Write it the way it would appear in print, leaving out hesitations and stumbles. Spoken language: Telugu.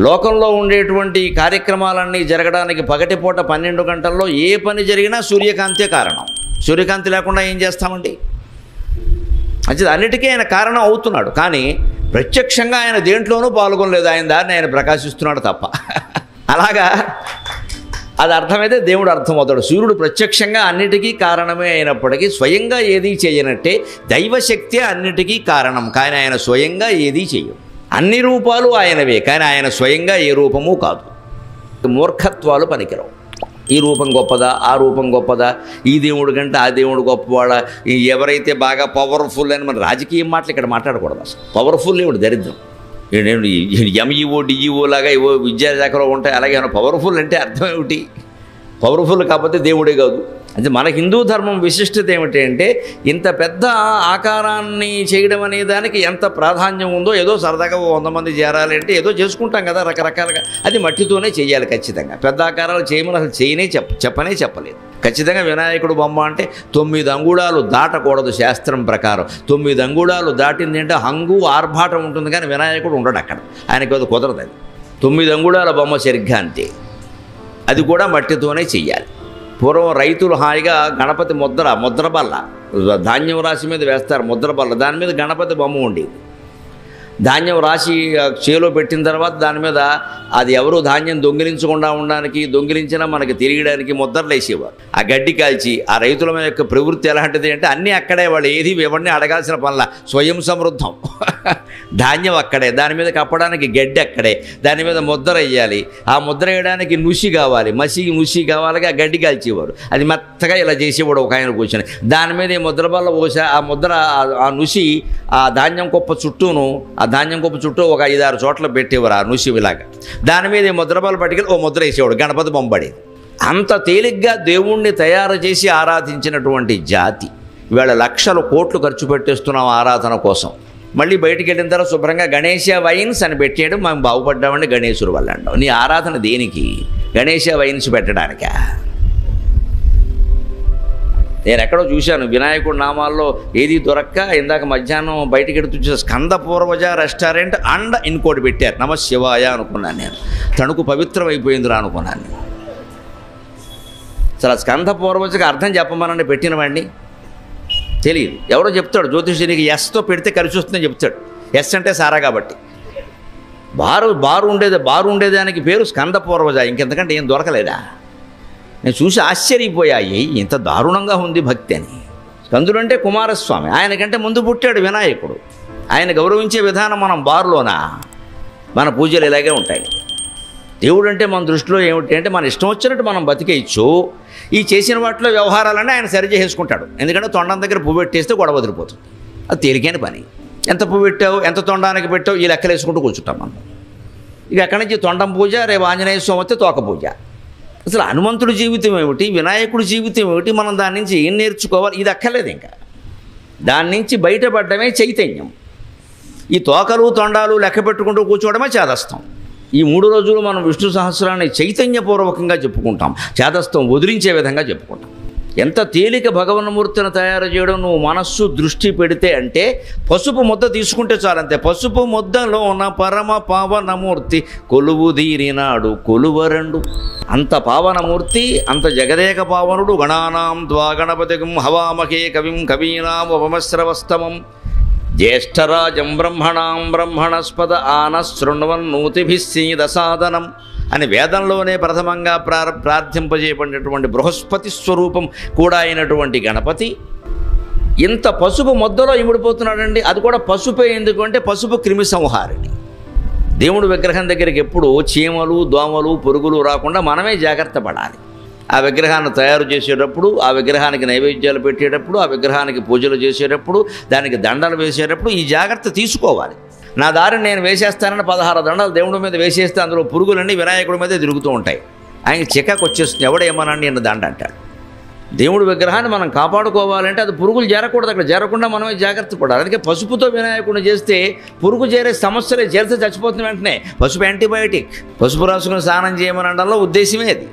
లోకంలో ఉండేటువంటి కార్యక్రమాలన్నీ జరగడానికి పగటిపూట 12 గంటల్లో ఏ పని జరిగినా సూర్యకాంతే కారణం. సూర్యకాంతి లేకుండా ఏం చేస్తామండి? అంటే అన్నిటికీ ఆయన కారణం అవుతున్నాడు, కానీ ప్రత్యక్షంగా ఆయన దేంట్లోనూ పాల్గొనలేదు. ఆయన దారిని ఆయన ప్రకాశిస్తున్నాడు తప్ప. అలాగా అది అర్థమైతే దేవుడు అర్థమవుతాడు. సూర్యుడు ప్రత్యక్షంగా అన్నిటికీ కారణమే అయినప్పటికీ స్వయంగా ఏదీ చేయనట్టే దైవశక్తి అన్నిటికీ కారణం, కానీ ఆయన స్వయంగా ఏదీ చేయడు. అన్ని రూపాలు ఆయనవే, కానీ ఆయన స్వయంగా ఏ రూపము కాదు. మూర్ఖత్వాలు పనికిరావు. ఈ రూపం గొప్పదా, ఆ రూపం గొప్పదా, ఈ దేవుడు కంటే ఆ దేవుడు గొప్పవాడా, ఎవరైతే బాగా పవర్ఫుల్ అని మన రాజకీయ మాటలు ఇక్కడ మాట్లాడకూడదు. అసలు పవర్ఫుల్ ఏమిటి? దరిద్రం. ఎంఈఓ డిఈఓ లాగా ఏవో విద్యాశాఖలో ఉంటాయి, అలాగే ఏమైనా పవర్ఫుల్ అంటే అర్థం ఏమిటి? పవర్ఫుల్ కాకపోతే దేవుడే కాదు. అంటే మన హిందూ ధర్మం విశిష్టత ఏమిటి అంటే, ఇంత పెద్ద ఆకారాన్ని చేయడం అనే దానికి ఎంత ప్రాధాన్యం ఉందో, ఏదో సరదాగా 100 మంది చేరాలి అంటే ఏదో చేసుకుంటాం కదా రకరకాలుగా, అది మట్టితోనే చేయాలి ఖచ్చితంగా. పెద్ద ఆకారాలు చేయమని అసలు చెప్పనే చెప్పలేదు. ఖచ్చితంగా వినాయకుడు బొమ్మ అంటే 9 అంగుళాలు దాటకూడదు శాస్త్రం ప్రకారం. 9 అంగుళాలు దాటింది అంటే హంగు ఆర్భాటం ఉంటుంది, కానీ వినాయకుడు ఉండడు అక్కడ. ఆయనకి అది కుదరదు. అది 9 అంగుళాల బొమ్మ సరిగ్గా అంతే. అది కూడా మట్టితోనే చెయ్యాలి. పూర్వం రైతులు హాయిగా గణపతి ముద్ర బల్ల, ధాన్యం రాశి మీద వేస్తారు ముద్ర బల్ల, దాని మీద గణపతి బొమ్మ ఉండేది. ధాన్యం రాశి చేలో పెట్టిన తర్వాత దాని మీద అది ఎవరు ధాన్యం దొంగిలించకుండా ఉండడానికి, దొంగిలించినా మనకి తిరగడానికి ముద్రలు వేసేవారు. ఆ గడ్డి కాల్చి ఆ రైతుల యొక్క ప్రవృత్తి ఎలాంటిది అంటే అన్నీ అక్కడే, వాళ్ళు ఏది ఎవరిని అడగాల్సిన పనుల, స్వయం సమృద్ధం. ధాన్యం అక్కడే, దాని మీద కప్పడానికి గడ్డి అక్కడే, దాని మీద ముద్ర వేయాలి. ఆ ముద్ర వేయడానికి నుసి కావాలి, నుసి కావాలిగా గడ్డి కాల్చేవారు. అది మెత్తగా ఇలా చేసేవాడు ఒక ఆయన కూర్చొని. దాని మీద ఈ ముద్ర బల్ల పోసా ఆ ముద్ర, ఆ నుసి ఆ ధాన్యం కుప్ప చుట్టూను, ఆ ధాన్యం కుప్ప చుట్టూ ఒక 5-6 చోట్ల పెట్టేవారు ఆ నుసి ఇలాగా. దాని మీద ఈ ముద్ర బల్ల పట్టుకెళ్ళి ఓ ముద్ర వేసేవాడు, గణపతి బొమ్మడి. అంత తేలిగ్గా దేవుణ్ణి తయారు చేసి ఆరాధించినటువంటి జాతి ఇవాళ లక్షలు కోట్లు ఖర్చు పెట్టేస్తున్నాం ఆరాధన కోసం. మళ్ళీ బయటికి వెళ్ళిన తర్వాత శుభ్రంగా గణేశ వైన్స్ అని పెట్టేయడం, మేము బాగుపడ్డామండి గణేశుడు వల్ల అంటాం. నీ ఆరాధన దేనికి? గణేశ వైన్స్ పెట్టడానికా? నేను ఎక్కడో చూశాను వినాయకుడి నామాల్లో ఏది దొరక్క ఇందాక మధ్యాహ్నం బయటికి ఎడుతూ చూసా, స్కంద పూర్వజ రెస్టారెంట్ అండ్ ఇంకోటి పెట్టారు, నమ శివాయ అనుకున్నాను నేను. తణుకు పవిత్రం అయిపోయిందిరా అనుకున్నాను నేను. అసలు స్కంద పూర్వజకి అర్థం చెప్పమనండి పెట్టినవాడిని, తెలియదు. ఎవడో చెప్తాడు జ్యోతిష్యునికి, ఎస్తో పెడితే కలిసి వస్తుందని చెప్తాడు. ఎస్ అంటే సారా కాబట్టి. బారు ఉండేదానికి పేరు స్కంద పూర్వజ, ఇంకెంతకంటే ఏం దొరకలేదా? నేను చూసి ఆశ్చర్యపోయాయి, ఇంత దారుణంగా ఉంది భక్తి అని. స్కందుడు అంటే కుమారస్వామి, ఆయనకంటే ముందు పుట్టాడు వినాయకుడు. ఆయన గౌరవించే విధానం మనం బారులోనా? మన పూజలు ఇలాగే ఉంటాయి. దేవుడు అంటే మన దృష్టిలో ఏమిటి అంటే, మన ఇష్టం వచ్చినట్టు మనం బతికేయచ్చు. ఈ చేసిన వాటిలో వ్యవహారాలన్నీ ఆయన సరి చేసుకుంటాడు. ఎందుకంటే తొండం దగ్గర పువ్వు పెట్టేస్తే గొడవ వదిలిపోతుంది. అది తేలికైన పని. ఎంత పువ్వు పెట్టావు, ఎంత తొండానికి పెట్టావు, ఈ లెక్కలు వేసుకుంటూ కూర్చుంటాం మనం. ఇక అక్కడి నుంచి తొండం పూజ, రేపు ఆంజనేయ స్వామి వస్తే తోక పూజ. అసలు హనుమంతుడి జీవితం ఏమిటి, వినాయకుడి జీవితం ఏమిటి, మనం దాని నుంచి ఏం నేర్చుకోవాలి? ఇది అక్కర్లేదు. ఇంకా దాని నుంచి బయటపడడమే చైతన్యం. ఈ తోకలు తొండాలు లెక్క పెట్టుకుంటూ కూర్చోవడమే చేదస్తం. ఈ 3 రోజులు మనం విష్ణు సహస్రాన్ని చైతన్యపూర్వకంగా చెప్పుకుంటాం, చేదస్తం వదిలించే విధంగా చెప్పుకుంటాం. ఎంత తేలిక భగవన్మూర్తిని తయారు చేయడం నువ్వు మనస్సు దృష్టి పెడితే అంటే, పసుపు ముద్ద తీసుకుంటే చాలంతే. పసుపు ముద్దలో ఉన్న పరమ పావనమూర్తి కొలువుదీరినాడు కొలువరండు. అంత పావనమూర్తి, అంత జగదేక పావనుడు. గణానాం ద్వాగణపతిం హవామహే కవిం కవీనాం ఉపమశ్రవస్తమం జ్యేష్ఠరాజం బ్రహ్మణాం బ్రహ్మణస్పద ఆనశృణ్వన్నూతిభిస్సీదసాదనం అని వేదంలోనే ప్రథమంగా ప్రార్థింపజేయబడినటువంటి బృహస్పతి స్వరూపం కూడా అయినటువంటి గణపతి ఇంత పసుపు ముద్దలో ఇమిడిపోతున్నాడండి. అది కూడా పసుపే. ఎందుకంటే పసుపు క్రిమి సంహారిణి. దేవుడి విగ్రహం దగ్గరికి ఎప్పుడు చీమలు దోమలు పురుగులు రాకుండా మనమే జాగ్రత్త పడాలి. ఆ విగ్రహాన్ని తయారు చేసేటప్పుడు, ఆ విగ్రహానికి నైవేద్యాలు పెట్టేటప్పుడు, ఆ విగ్రహానికి పూజలు చేసేటప్పుడు, దానికి దండలు వేసేటప్పుడు ఈ జాగ్రత్త తీసుకోవాలి. నా దారిని నేను వేసేస్తానని 16 దండలు దేవుడి మీద వేసేస్తే అందులో పురుగులన్నీ వినాయకుడి మీదే తిరుగుతూ ఉంటాయి. ఆయన చికాకు వచ్చేస్తుంది, ఎవడేమనండి నిన్న దండ అంటాడు. దేవుడి విగ్రహాన్ని మనం కాపాడుకోవాలంటే అది పురుగులు చేరకూడదు, అక్కడ చేరకుండా మనమే జాగ్రత్త పడాలి. అందుకే పసుపుతో వినాయకుడిని చేస్తే పురుగు చేరే సమస్యలే, చేరితే చచ్చిపోతుంది వెంటనే. పసుపు యాంటీబయాటిక్. పసుపు రాసుకుని స్నానం చేయమనడంలో ఉద్దేశమే అది.